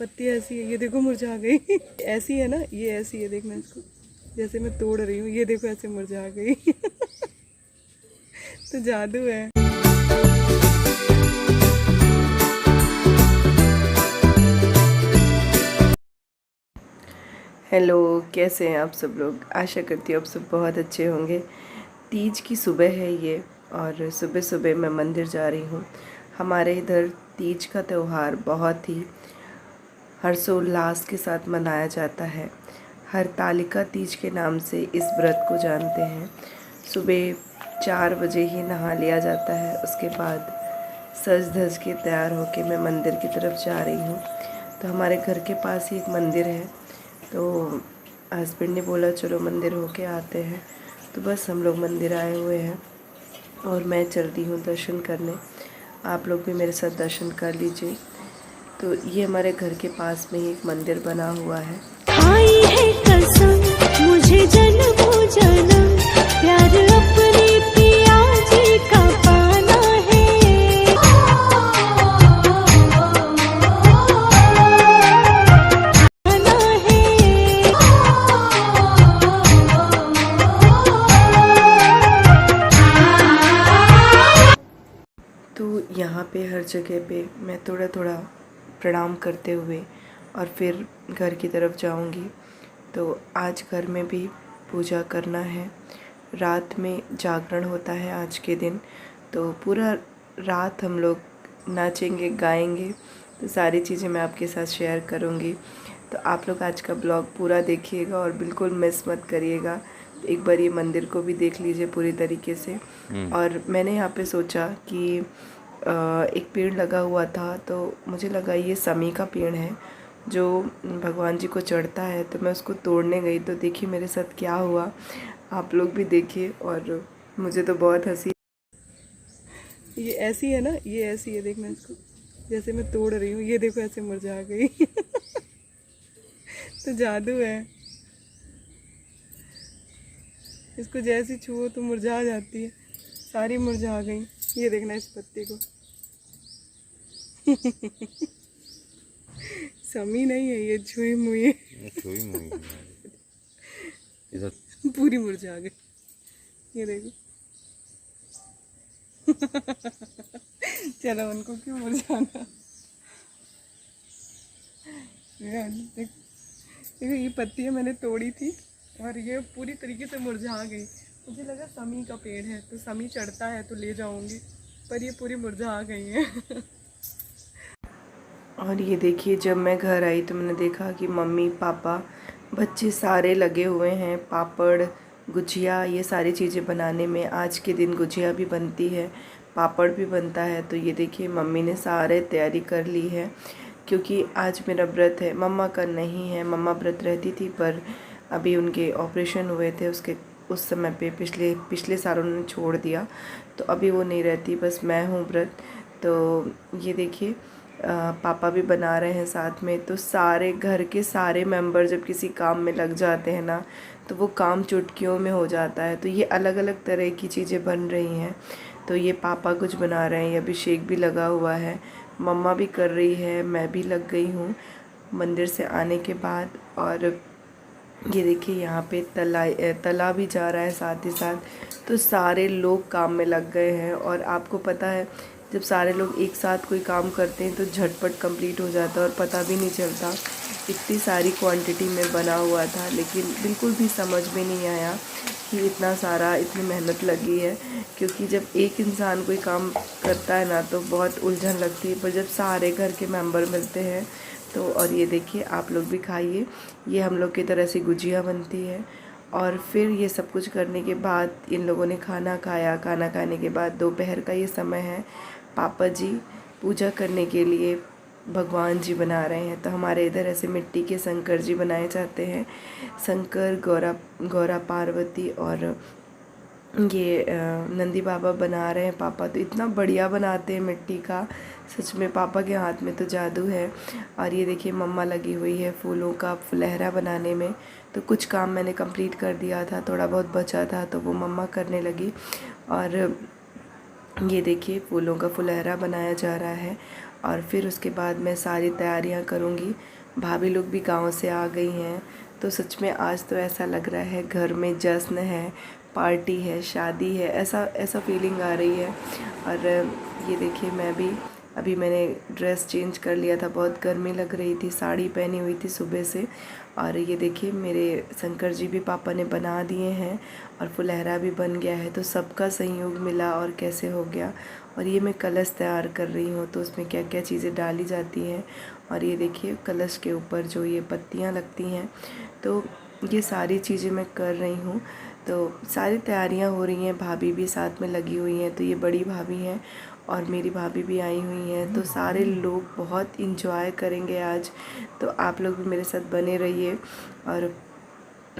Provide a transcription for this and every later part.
पत्ती ऐसी है, ये देखो मुरझा गई। ऐसी है ना, ये ऐसी है, देखना इसको, जैसे मैं तोड़ रही हूँ, ये देखो ऐसे मुरझा गई। तो जादू है। हेलो, कैसे हैं आप सब लोग? आशा करती हूँ आप सब बहुत अच्छे होंगे। तीज की सुबह है ये, और सुबह सुबह मैं मंदिर जा रही हूँ। हमारे इधर तीज का त्यौहार बहुत ही हर्षोल्लास के साथ मनाया जाता है। हरतालिका तीज के नाम से इस व्रत को जानते हैं। सुबह 4 बजे ही नहा लिया जाता है। उसके बाद सज धज के तैयार होके मैं मंदिर की तरफ जा रही हूँ। तो हमारे घर के पास ही एक मंदिर है, तो हस्बैंड ने बोला चलो मंदिर होके आते हैं। तो बस हम लोग मंदिर आए हुए हैं और मैं चल रही हूँ दर्शन करने। आप लोग भी मेरे साथ दर्शन कर लीजिए। तो ये हमारे घर के पास में ही एक मंदिर बना हुआ है। आई है कसम मुझे जन्मों जन्म प्यार अपने पिया जी का पाना है। पाना है। तो यहाँ पे हर जगह पे मैं थोड़ा थोड़ा प्रणाम करते हुए और फिर घर की तरफ जाऊँगी। तो आज घर में भी पूजा करना है। रात में जागरण होता है आज के दिन, तो पूरा रात हम लोग नाचेंगे गाएंगे। तो सारी चीज़ें मैं आपके साथ शेयर करूँगी। तो आप लोग आज का ब्लॉग पूरा देखिएगा और बिल्कुल मिस मत करिएगा। एक बार ये मंदिर को भी देख लीजिए पूरी तरीके से। और मैंने यहाँ पे सोचा कि एक पेड़ लगा हुआ था, तो मुझे लगा ये समी का पेड़ है जो भगवान जी को चढ़ता है। तो मैं उसको तोड़ने गई, तो देखिए मेरे साथ क्या हुआ। आप लोग भी देखिए, और मुझे तो बहुत हंसी। ये ऐसी है ना, ये ऐसी है, देखना इसको, जैसे मैं तोड़ रही हूँ, ये देखो ऐसे मुरझा गई। तो जादू है, इसको जैसी छुओ तो मुरझा जाती है। सारी मुरझा गई। ये देखना इस पत्ते को। समी नहीं है ये, छुई मुई इधर पूरी मुरझा गई। ये देखो। चलो उनको क्यों मुरझाना। देखो ये पत्तियां मैंने तोड़ी थी और ये पूरी तरीके से मुरझा गई। मुझे लगा समी का पेड़ है, तो समी चढ़ता है तो ले जाऊंगी, पर ये पूरी मुरझा गई है। और ये देखिए, जब मैं घर आई तो मैंने देखा कि मम्मी पापा बच्चे सारे लगे हुए हैं पापड़ गुजिया ये सारी चीज़ें बनाने में। आज के दिन गुजिया भी बनती है, पापड़ भी बनता है। तो ये देखिए मम्मी ने सारे तैयारी कर ली है, क्योंकि आज मेरा व्रत है। मम्मा का नहीं है, मम्मा व्रत रहती थी, पर अभी उनके ऑपरेशन हुए थे उसके उस समय पे पिछले साल उन्होंने छोड़ दिया, तो अभी वो नहीं रहती, बस मैं हूँ व्रत। तो ये देखिए पापा भी बना रहे हैं साथ में। तो सारे घर के सारे मेंबर जब किसी काम में लग जाते हैं ना, तो वो काम चुटकियों में हो जाता है। तो ये अलग अलग तरह की चीज़ें बन रही हैं। तो ये पापा कुछ बना रहे हैं, अभिषेक भी लगा हुआ है, मम्मा भी कर रही है, मैं भी लग गई हूँ मंदिर से आने के बाद। और ये देखिए यहाँ पे तला भी जा रहा है साथ ही साथ। तो सारे लोग काम में लग गए हैं। और आपको पता है, जब सारे लोग एक साथ कोई काम करते हैं तो झटपट कंप्लीट हो जाता है और पता भी नहीं चलता। इतनी सारी क्वांटिटी में बना हुआ था, लेकिन बिल्कुल भी समझ में नहीं आया कि इतनी मेहनत लगी है। क्योंकि जब एक इंसान कोई काम करता है ना, तो बहुत उलझन लगती है, पर जब सारे घर के मेंबर मिलते हैं तो। और ये देखिए आप लोग भी खाइए, ये हम लोग की तरह से गुजिया बनती है। और फिर ये सब कुछ करने के बाद इन लोगों ने खाना खाया। खाना खाने के बाद दोपहर का ये समय है, पापा जी पूजा करने के लिए भगवान जी बना रहे हैं। तो हमारे इधर ऐसे मिट्टी के शंकर जी बनाए जाते हैं, शंकर गौरा पार्वती, और ये नंदी बाबा बना रहे हैं पापा। तो इतना बढ़िया बनाते हैं मिट्टी का, सच में पापा के हाथ में तो जादू है। और ये देखिए मम्मा लगी हुई है फूलों का फुलहरा बनाने में। तो कुछ काम मैंने कंप्लीट कर दिया था, थोड़ा बहुत बचा था तो वो मम्मा करने लगी। और ये देखिए फूलों का फुलहरा बनाया जा रहा है। और फिर उसके बाद मैं सारी तैयारियां करूँगी। भाभी लोग भी गांव से आ गई हैं, तो सच में आज तो ऐसा लग रहा है घर में जश्न है, पार्टी है, शादी है, ऐसा ऐसा फीलिंग आ रही है। और ये देखिए मैं भी अभी मैंने ड्रेस चेंज कर लिया था, बहुत गर्मी लग रही थी, साड़ी पहनी हुई थी सुबह से। और ये देखिए मेरे शंकर जी भी पापा ने बना दिए हैं और फुलहरा भी बन गया है, तो सबका संयोग मिला और कैसे हो गया। और ये मैं कलश तैयार कर रही हूँ, तो उसमें क्या क्या चीज़ें डाली जाती हैं। और ये देखिए कलश के ऊपर जो ये पत्तियाँ लगती हैं, तो ये सारी चीज़ें मैं कर रही हूँ। तो सारी तैयारियाँ हो रही हैं, भाभी भी साथ में लगी हुई हैं। तो ये बड़ी भाभी हैं और मेरी भाभी भी आई हुई हैं, तो सारे लोग बहुत इंजॉय करेंगे आज। तो आप लोग भी मेरे साथ बने रहिए। और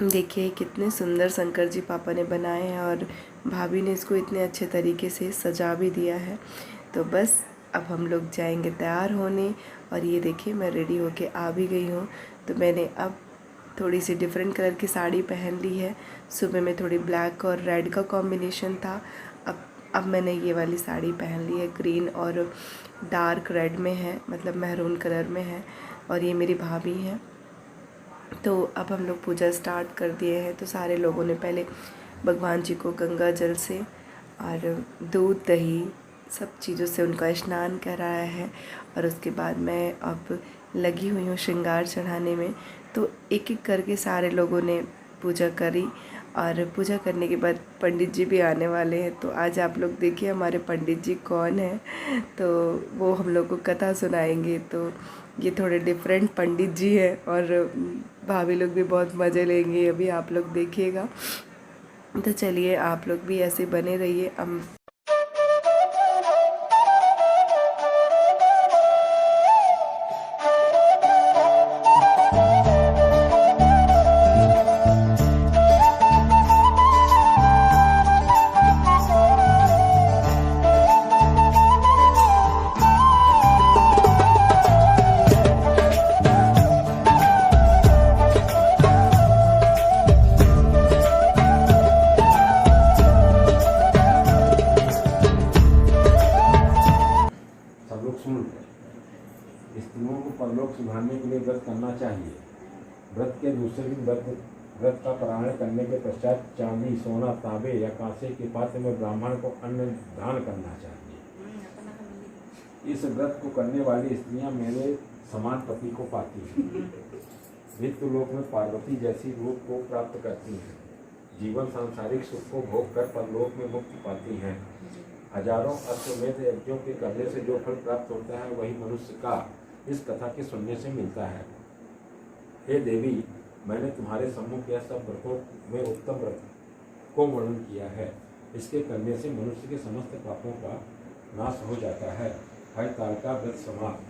देखिए कितने सुंदर शंकर जी पापा ने बनाए हैं और भाभी ने इसको इतने अच्छे तरीके से सजा भी दिया है। तो बस अब हम लोग जाएंगे तैयार होने। और ये देखिए मैं रेडी होके आ भी गई हूँ। तो मैंने अब थोड़ी सी डिफरेंट कलर की साड़ी पहन ली है। सुबह में थोड़ी ब्लैक और रेड का कॉम्बिनेशन था, अब मैंने ये वाली साड़ी पहन ली है, ग्रीन और डार्क रेड में है, मतलब मैरून कलर में है। और ये मेरी भाभी हैं। तो अब हम लोग पूजा स्टार्ट कर दिए हैं। तो सारे लोगों ने पहले भगवान जी को गंगा जल से और दूध दही सब चीज़ों से उनका स्नान कराया है। और उसके बाद मैं अब लगी हुई हूँ श्रृंगार चढ़ाने में। तो एक एक करके सारे लोगों ने पूजा करी और पूजा करने के बाद पंडित जी भी आने वाले हैं। तो आज आप लोग देखिए हमारे पंडित जी कौन हैं, तो वो हम लोग को कथा सुनाएंगे। तो ये थोड़े डिफरेंट पंडित जी हैं और भाभी लोग भी बहुत मज़े लेंगे, अभी आप लोग देखिएगा। तो चलिए आप लोग भी ऐसे बने रहिए। स्त्रियों को परलोक सुधारने के लिए व्रत करना चाहिए। व्रत के दूसरे दिन व्रत का पारायण करने के पश्चात चांदी, सोना, तांबे या कांसे के पात्र में ब्राह्मण को अन्न दान करना चाहिए। इस व्रत को करने वाली स्त्रियां मेरे समान पति को पाती हैं। मृत्यु लोक में पार्वती जैसी रूप को प्राप्त करती हैं। जीवन सांसारिक सुख को भोग कर परलोक में मुक्ति पाती हैं। हजारों अश्वमेध यज्ञों के करने से जो फल प्राप्त होता है वही मनुष्य का इस कथा के सुनने से मिलता है। हे देवी, मैंने तुम्हारे सम्मुख यह सब व्रतों में उत्तम व्रत को वर्णन किया है। इसके करने से मनुष्य के समस्त पापों का नाश हो जाता है। हर काल का व्रत समाप्त।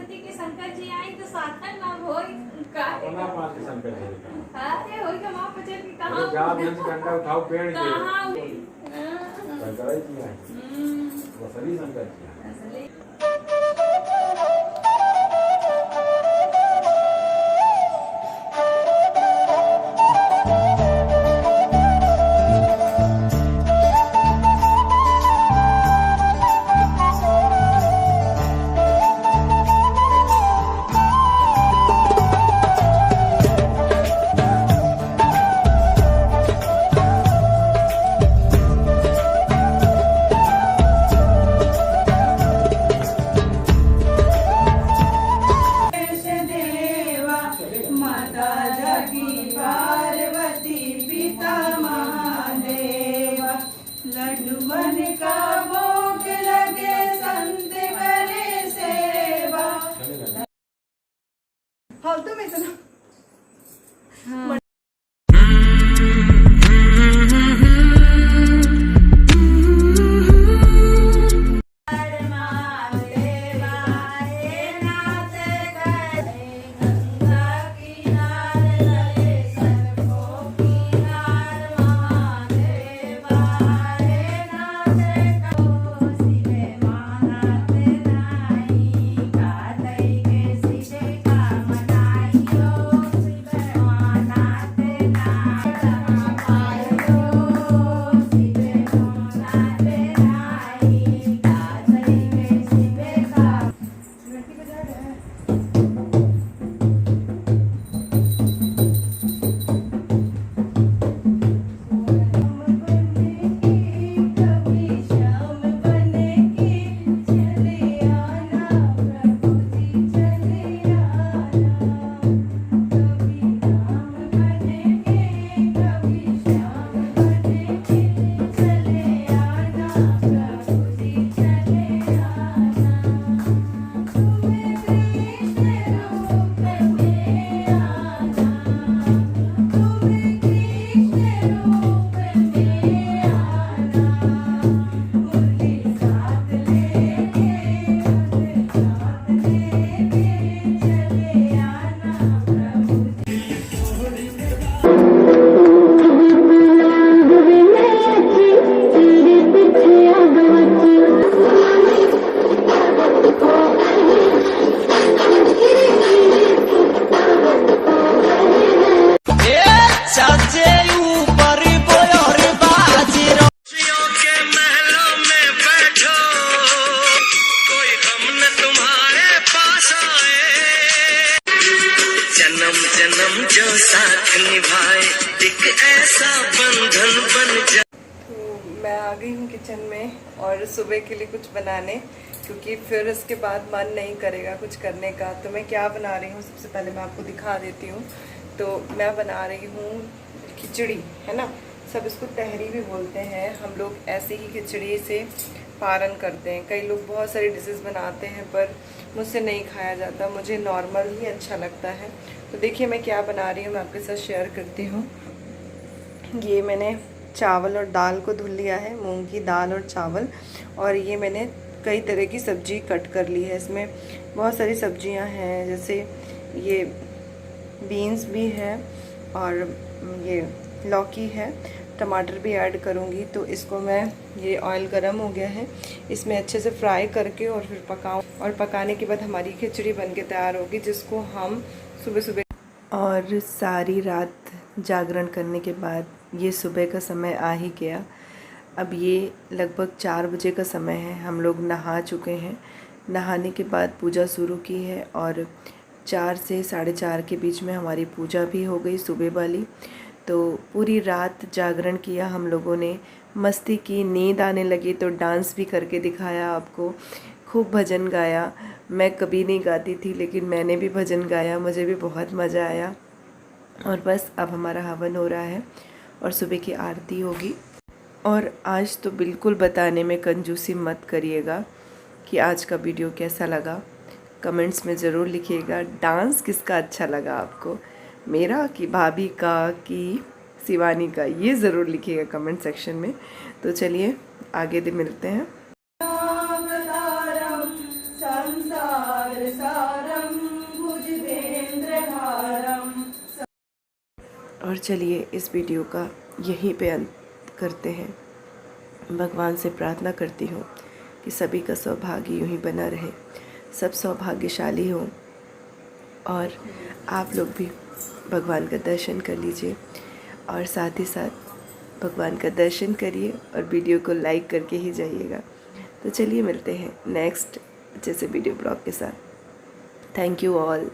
के शंकर जी आई तो साथन ना होई का कोना पास के शंकर जी का अरे होई का मां पचे की कहां जा दिन डंडा उठाओ पेड़ के कहां शंकर जी आई वसली शंकर जी आई। असली फालतू में इतना साथ निभाए एक ऐसा बंधन बन जाए। तो मैं आ गई हूँ किचन में और सुबह के लिए कुछ बनाने, क्योंकि फिर इसके बाद मन नहीं करेगा कुछ करने का। तो मैं क्या बना रही हूँ सबसे पहले मैं आपको दिखा देती हूँ। तो मैं बना रही हूँ खिचड़ी, है ना, सब इसको तहरी भी बोलते हैं। हम लोग ऐसे ही खिचड़ी से पारण करते हैं। कई लोग बहुत सारी डिशेस बनाते हैं पर मुझसे नहीं खाया जाता, मुझे नॉर्मल ही अच्छा लगता है। तो देखिए मैं क्या बना रही हूँ, मैं आपके साथ शेयर करती हूँ। ये मैंने चावल और दाल को धुल लिया है, मूंग की दाल और चावल, और ये मैंने कई तरह की सब्जी कट कर ली है। इसमें बहुत सारी सब्जियां हैं, जैसे ये बीन्स भी है और ये लौकी है, टमाटर भी ऐड करूँगी। तो इसको मैं, ये ऑयल गरम हो गया है, इसमें अच्छे से फ्राई करके और फिर पकाऊँ, और पकाने के बाद हमारी खिचड़ी बन के तैयार होगी, जिसको हम सुबह सुबह। और सारी रात जागरण करने के बाद ये सुबह का समय आ ही गया। अब ये लगभग 4 बजे का समय है। हम लोग नहा चुके हैं, नहाने के बाद पूजा शुरू की है और 4 से 4:30 के बीच में हमारी पूजा भी हो गई सुबह वाली। तो पूरी रात जागरण किया हम लोगों ने, मस्ती की, नींद आने लगी तो डांस भी करके दिखाया आपको, खूब भजन गाया। मैं कभी नहीं गाती थी लेकिन मैंने भी भजन गाया, मुझे भी बहुत मज़ा आया। और बस अब हमारा हवन हो रहा है और सुबह की आरती होगी। और आज तो बिल्कुल बताने में कंजूसी मत करिएगा कि आज का वीडियो कैसा लगा, कमेंट्स में ज़रूर लिखिएगा। डांस किसका अच्छा लगा आपको, मेरा कि भाभी का कि शिवानी का, ये ज़रूर लिखिएगा कमेंट सेक्शन में। तो चलिए आगे दिन मिलते हैं। और चलिए इस वीडियो का यहीं पे अंत करते हैं। भगवान से प्रार्थना करती हूँ कि सभी का सौभाग्य यूँ ही बना रहे, सब सौभाग्यशाली हों, और आप लोग भी भगवान का दर्शन कर लीजिए, और साथ ही साथ भगवान का दर्शन करिए और वीडियो को लाइक करके ही जाइएगा। तो चलिए मिलते हैं नेक्स्ट अच्छे से वीडियो ब्लॉग के साथ। Thank you all.